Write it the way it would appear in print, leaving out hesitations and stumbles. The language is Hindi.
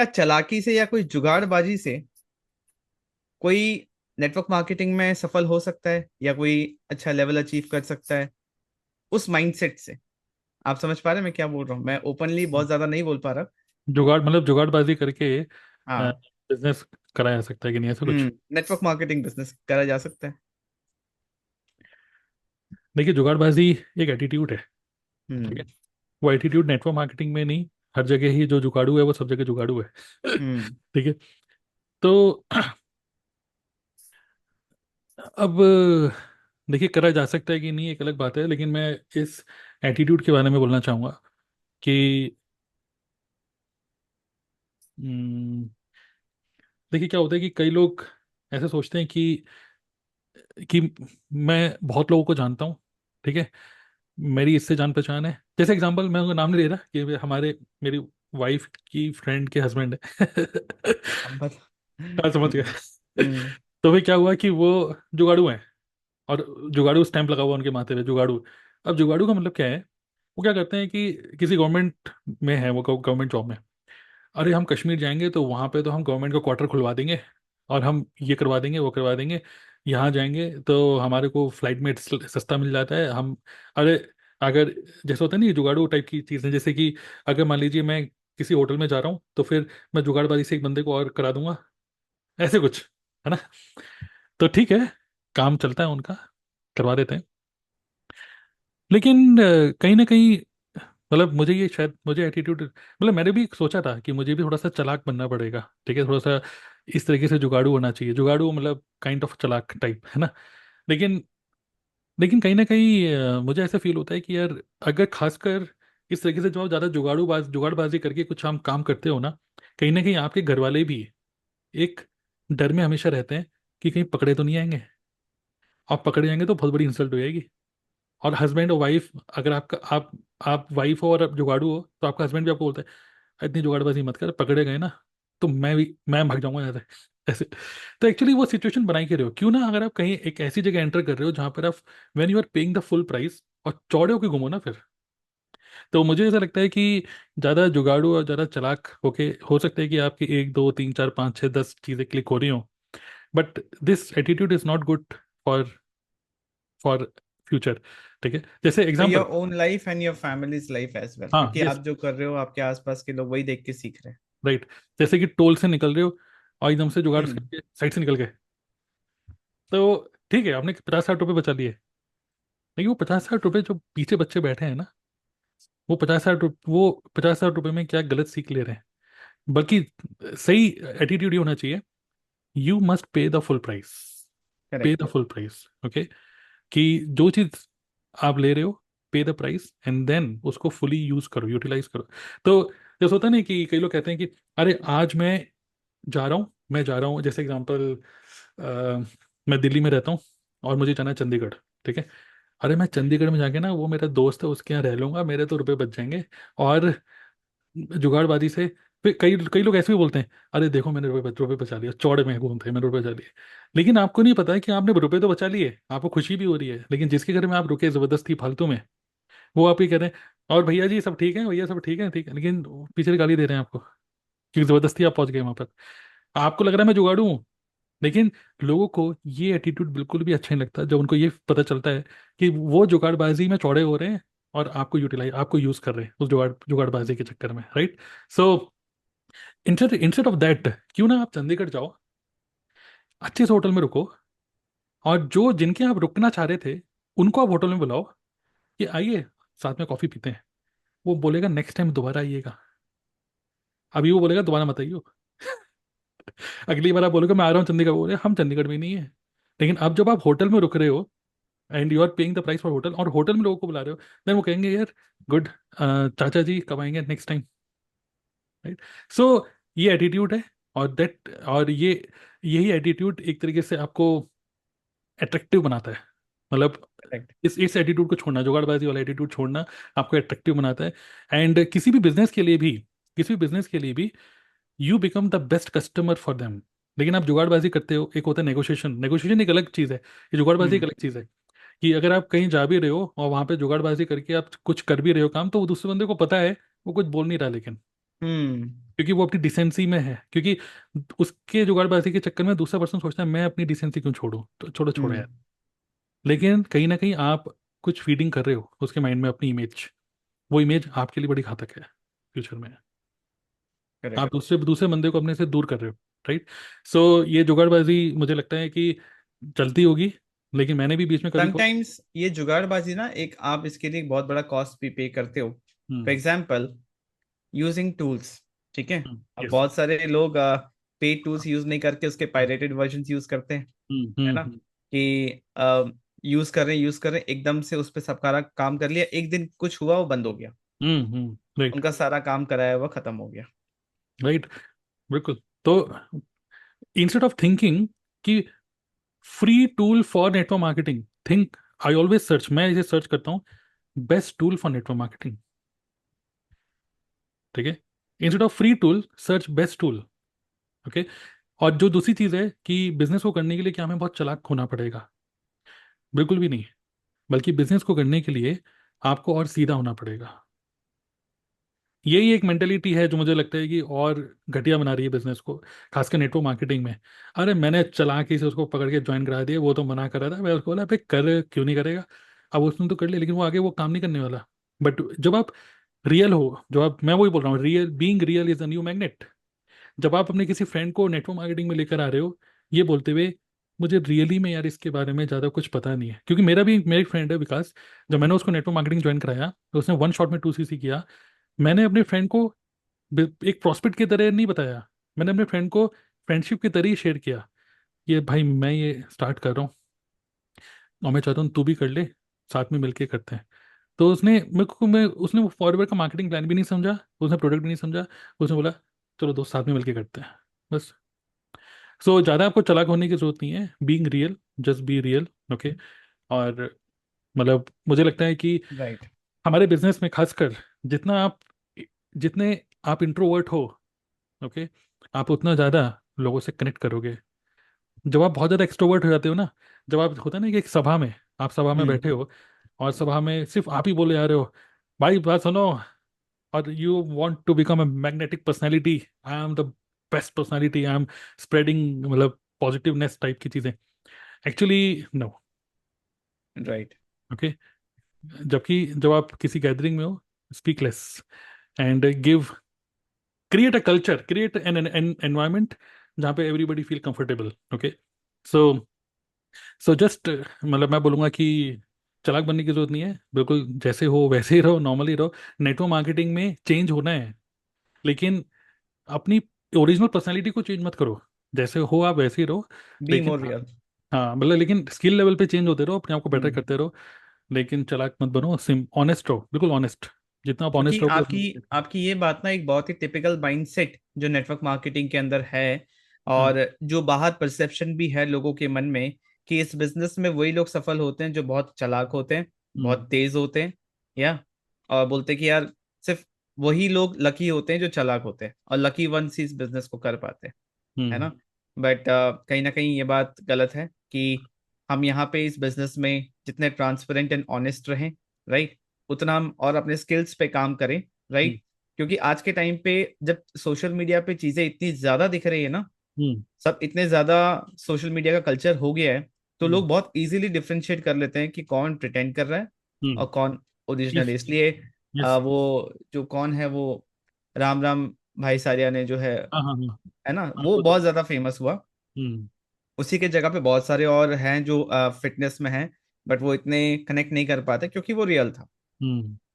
क्या चालाकी से या कोई जुगाड़बाजी से कोई नेटवर्क मार्केटिंग में सफल हो सकता है या कोई अच्छा लेवल अचीव कर सकता है उस माइंडसेट से? आप समझ पा रहे हैं मैं क्या बोल रहा हूँ? मैं ओपनली बहुत ज्यादा नहीं बोल पा रहा। जुगाड़ मतलब जुगाड़बाजी करके हाँ। बिजनेस कराया जा सकता है कि नहीं, ऐसा कुछ? नेटवर्क मार्केटिंग बिजनेस करा जा सकता है। देखिए, जुगाड़बाजी एक एटीट्यूड है। ठीक है। हम्म। वो एटीट्यूड नेटवर्क मार्केटिंग में नहीं, हर जगह ही जो जुगाड़ू है वो सब जगह जुगाड़ू है। हम्म। ठीक है। तो अब देखिए, करा जा सकता है कि नहीं एक अलग बात है, लेकिन मैं इस एटीट्यूड के बारे में बोलना चाहूँगा कि हम्म, देखिए क्या होता है कि कई लोग ऐसे सोचते हैं कि मैं बहुत लोगों को जानता हूँ। ठीक है। मेरी इससे जान पहचान है, जैसे एग्जांपल मैं उनका नाम नहीं ले रहा कि वे हमारे मेरी वाइफ की फ्रेंड के हस्बैंड है। अब बता। हाँ, समझ गए। हम्म। तो फिर क्या हुआ कि वो जुगाड़ू हैं, और जुगाड़ू स्टैंप लगा हुआ उनके माथे पे, जुगाड़ू। अब जुगाड़ू का मतलब क्या है? वो क्या करते हैं कि किसी गवर्नमेंट में है, वो गवर्नमेंट जॉब में, अरे हम कश्मीर जाएंगे तो वहाँ पे तो हम गवर्नमेंट का क्वार्टर खुलवा देंगे, और हम ये करवा देंगे वो करवा देंगे। यहाँ जाएंगे तो हमारे को फ्लाइट में सस्ता मिल जाता है। हम, अरे, अगर जैसे होता है नहीं, जुगाड़ू टाइप की चीज़ें, जैसे कि अगर मान लीजिए मैं किसी होटल में जा रहा हूँ तो फिर मैं जुगाड़बाजी से एक बंदे को और करा दूंगा, ऐसे कुछ, है ना? तो ठीक है, काम चलता है उनका, करवा देते हैं। लेकिन कहीं ना कहीं, मतलब मुझे ये शायद मुझे एटीट्यूड, मतलब मैंने भी सोचा था कि मुझे भी थोड़ा सा चालाक बनना पड़ेगा। ठीक है, थोड़ा सा इस तरीके से जुगाड़ू होना चाहिए, जुगाड़ू मतलब काइंड ऑफ चालाक टाइप, है ना? लेकिन लेकिन कहीं ना कहीं मुझे ऐसा फील होता है कि यार, अगर खासकर इस तरीके से जो आप ज़्यादा जुगाड़बाजी करके कुछ हम काम करते हो ना कहीं आपके घर वाले भी एक डर में हमेशा रहते हैं कि कहीं पकड़े तो नहीं आएंगे। आप पकड़े जाएंगे तो बहुत बड़ी इंसल्ट हो जाएगी। और हस्बैंड और वाइफ, अगर आपका आप वाइफ हो और आप जुगाड़ू हो, तो आपका हस्बैंड भी आपको बोलता है इतनी जुगाड़बाजी मत कर, पकड़े गए ना तो मैं भाग जाऊंगा यहाँ से। ऐसे। तो एक्चुअली वो सिचुएशन बना के रहे हो क्यों ना, अगर आप कहीं एक ऐसी जगह एंटर कर रहे हो जहां पर आप when you are paying the full price, और चौड़े होके घूमो ना फिर। तो मुझे ऐसा लगता है कि ज़्यादा जुगाड़ू और ज़्यादा चालाक होके हो सकता है कि आपकी एक दो तीन चार पाँच छः 10 चीज़ें क्लिक हो रही हो, but this attitude is not good for for future. ठीक है, जैसे for example. Your own life and your family's life as well, हाँ, क्योंकि यस, आप जो कर रहे हो आपके आसपास के लोग वही देख के सीख रहे राइट। जैसे कि टोल से निकल रहे हो और एकदम से जुगाड़ हैं। करके साइड से निकल गए, तो ठीक है, आपने 50-60 रुपये बचा लिए। लेकिन वो 50-60 रुपये जो पीछे बच्चे बैठे हैं ना, वो 50-60 रुपये में क्या गलत सीख ले रहे हैं? बल्कि सही एटीट्यूड ये होना चाहिए, you must pay the full price. Pay correct. The full price, okay. कि जो चीज़ आप ले रहे हो, pay the price and then उसको फुली यूज करो, यूटिलाइज करो। तो जैसे होता है ना कि कई लोग कहते हैं कि अरे आज मैं जा रहा हूँ, जैसे एग्जांपल, मैं दिल्ली में रहता हूँ और मुझे जाना है चंडीगढ़। ठीक है। अरे मैं चंडीगढ़ में जाके ना, वो मेरा दोस्त है उसके यहाँ रह लूंगा, मेरे तो रुपए बच जाएंगे। और जुगाड़बाजी से फिर कई कई लोग ऐसे भी बोलते हैं, अरे देखो मैंने रुपए बचा लिया, चौड़े में घूमते हैं, मैंने रुपए बचा लिए। लेकिन आपको नहीं पता है कि आपने रुपए तो बचा लिए, आपको खुशी भी हो रही है, लेकिन जिसके घर में आप रुके जबरदस्ती फालतू में, वो आप ही कह रहे हैं और भैया जी सब ठीक है, भैया सब ठीक है, ठीक है, लेकिन पीछे से गाली दे रहे हैं आपको क्योंकि जबरदस्ती आप पहुंच गए वहां पर। आपको लग रहा है मैं जुगाड़ू हूँ, लेकिन लोगों को ये एटीट्यूड बिल्कुल भी अच्छा नहीं लगता जब उनको ये पता चलता है कि वो जुगाड़बाजी में चौड़े हो रहे हैं और आपको यूज कर रहे हैं उस जुगाड़बाजी के चक्कर में, right? So instead instead of that, क्यों ना आप चंडीगढ़ जाओ, अच्छे से होटल में रुको, और जो जिनके आप रुकना चाह रहे थे उनको आप होटल में बुलाओ कि आइए साथ में कॉफी पीते हैं। वो बोलेगा नेक्स्ट टाइम दोबारा आइएगा। अभी वो बोलेगा दोबारा मत आइयो। अगली बार आप बोलोगे मैं आ रहा हूँ चंडीगढ़, बोले हम चंडीगढ़ में नहीं है। लेकिन अब जब आप होटल में रुक रहे हो and you are paying the price for hotel, और होटल में लोगों को बुला रहे हो, देन वो कहेंगे यार गुड, चाचा जी कब आएंगे नेक्स्ट टाइम, राइट? सो ये एटीट्यूड है, और यही एटीट्यूड एक तरीके से आपको अट्रैक्टिव बनाता है। मतलब करेक्ट। इस एटीट्यूड को छोड़ना, जुगाड़बाजी वाला एटीट्यूड छोड़ना आपको अट्रैक्टिव बनाता है। एंड किसी भी बिजनेस के लिए भी you become the best customer for them. लेकिन आप जुगाड़बाजी करते हो, एक होता है नेगोशिएशन, नेगोशिएशन एक अलग चीज़ है, ये जुगाड़बाजी एक हम्म। अलग चीज़ है। कि अगर आप कहीं जा भी रहे हो और वहां पे जुगाड़बाजी करके आप कुछ कर भी रहे हो काम, तो वो दूसरे बंदे को पता है, वो कुछ बोल नहीं रहा, लेकिन हम्म। क्योंकि वो अपनी डिसेंसी में है, क्योंकि उसके जुगाड़बाजी के चक्कर में दूसरा पर्सन सोचता है मैं अपनी डिसेंसी क्यों छोड़ूं, तो छोड़ो छोड़ो यार। हम्म। लेकिन कहीं ना कहीं आप कुछ फीडिंग कर रहे हो उसके माइंड में अपनी इमेज, वो इमेज आपके लिए बड़ी घातक है फ्यूचर में। आप करेक्ट। दूसरे दूसरे बंदे को अपने से दूर कर रहे हो, राइट। सो ये जुगाड़बाजी मुझे लगता है कि चलती होगी, लेकिन मैंने भी बीच में कभी को। समटाइम्स ये जुगाड़बाजी ना, एक आप इसके लिए एक बहुत बड़ा कॉस्ट भी पे करते हो। For hmm. Example, using tools. ठीक है। अब यस। बहुत सारे लोग पेड टूल्स यूज नहीं करके उसके पायरेटेड वर्जन यूज करते हैं, हम्म। है हम्म। ना? कि यूज कर रहे हैं एकदम से उस पर सब सारा काम कर लिया, एक दिन कुछ हुआ वो बंद हो गया, राइट। उनका सारा काम कराया हुआ खत्म हो गया। राइट। बिल्कुल। तो इंस्टेड ऑफ थिंकिंग कि free tool for network marketing, think, I always search, मैं इसे सर्च करता हूँ, best tool for network marketing. ठीक है। Instead of free tool search best tool. Okay. और जो दूसरी चीज है कि बिजनेस को करने के लिए क्या हमें बहुत चालाक होना पड़ेगा? बिल्कुल भी नहीं। बल्कि बिजनेस को करने के लिए आपको और सीधा होना पड़ेगा। यही एक मेंटेलिटी है जो मुझे लगता है कि और घटिया बना रही है बिजनेस को, खासकर नेटवर्क मार्केटिंग में। अरे मैंने चला के से उसको पकड़ के ज्वाइन करा दिया, वो तो मना कर रहा था, मैं उसको बोला भाई कर, क्यों नहीं करेगा? अब उसने तो कर लिया, लेकिन वो आगे वो काम नहीं करने वाला। बट जब आप रियल हो, जो आप, मैं वही बोल रहा हूँ, real, being real is a new magnet. जब आप अपने किसी फ्रेंड को नेटवर्क मार्केटिंग में लेकर आ रहे हो, ये बोलते हुए मुझे रियली में यार इसके बारे में ज़्यादा कुछ पता नहीं है, क्योंकि मेरा एक फ्रेंड है विकास, जब मैंने उसको नेटवर्क मार्केटिंग ज्वाइन कराया तो उसने वन शॉट में 2cc किया। मैंने अपने फ्रेंड को एक प्रॉस्पेक्ट की तरह नहीं बताया, मैंने अपने फ्रेंड को फ्रेंडशिप की तरह ही शेयर किया, ये भाई मैं ये स्टार्ट कर रहा हूँ और मैं चाहता हूँ तू भी कर ले, साथ में मिलके करते हैं। तो उसने मेरे को मैं उसने वो फॉरवर्ड का मार्केटिंग प्लान भी नहीं समझा, उसने प्रोडक्ट भी नहीं समझा, उसने बोला चलो दोस्त साथ में मिलके करते हैं, बस। सो ज़्यादा आपको चालाक होने की जरूरत नहीं है, being real, just be real. Okay. और मतलब मुझे लगता है कि राइट। हमारे बिजनेस में खासकर जितना आप जितने आप इंट्रोवर्ट हो, ओके, आप उतना ज़्यादा लोगों से कनेक्ट करोगे। जब आप बहुत ज़्यादा एक्सट्रोवर्ट हो जाते हो ना, जब आप होता है ना कि एक सभा में, आप सभा में हम्म। बैठे हो और सभा में सिर्फ आप ही बोले जा रहे हो, भाई बात सुनो, और you want to become a magnetic personality, I am the best personality, I am spreading, मतलब पॉजिटिवनेस टाइप की चीज़ें, एक्चुअली नो। राइट। ओके। जबकि जब आप किसी गैदरिंग में हो, speak less and give, create a culture, create an environment जहाँ पे एवरीबडी फील कंफर्टेबल। ओके। सो सो जस्ट, मतलब मैं बोलूँगा कि चालाक बनने की जरूरत नहीं है, बिल्कुल जैसे हो वैसे ही रहो, नॉर्मली रहो। नेटवर्क मार्केटिंग में चेंज होना है, लेकिन अपनी ओरिजिनल पर्सनैलिटी को चेंज मत करो, जैसे हो आप वैसे ही रहो। बी लेकिन मोर रियल। हाँ, मतलब लेकिन स्किल लेवल पे चेंज होते रहो, अपने आप को बेटर हम्म। करते रहो। लेकिन चालाक मत बनो, सिम ऑनेस्ट रहो, बिल्कुल ऑनेस्ट। जितना आप क्योंकि ऑनेस्ट रहोगे आपकी उतना। आपकी ये बात ना एक बहुत ही टिपिकल माइंडसेट जो नेटवर्क मार्केटिंग के अंदर है, हम्म। और जो बाहर परसेप्शन भी है लोगों के मन में, कि इस बिजनेस में वही लोग सफल होते हैं जो बहुत चालाक होते हैं, हम्म। बहुत तेज होते हैं, या और बोलते हैं कि यार सिर्फ वही लोग लकी होते हैं जो चालाक होते हैं, और लकी वंस ही इस बिजनेस को कर पाते हैं, है हम्म। ना? बट कहीं ना कहीं ये बात गलत है कि हम यहाँ पे इस बिजनेस में जितने ट्रांसपेरेंट एंड ऑनेस्ट रहें, राइट, उतना हम और अपने स्किल्स पे काम करें, हम्म। राइट। क्योंकि आज के टाइम पे जब सोशल मीडिया पे चीजें इतनी ज्यादा दिख रही है ना, हम्म। सब इतने ज्यादा सोशल मीडिया का कल्चर हो गया है, तो हम्म। लोग बहुत इजीली डिफरेंशिएट कर लेते हैं कि कौन प्रिटेंड कर रहा है हम्म। और कौन ओरिजिनल है। यस। इसलिए यस। वो जो कौन है वो राम राम भाई सारिया ने जो हाँ हाँ हाँ। है ना, हाँ, वो वो तो। बहुत ज्यादा फेमस हुआ। हम्म। उसी के जगह पे बहुत सारे और हैं जो फिटनेस में हैं, बट वो इतने कनेक्ट नहीं कर पाते क्योंकि वो रियल था। हम्म।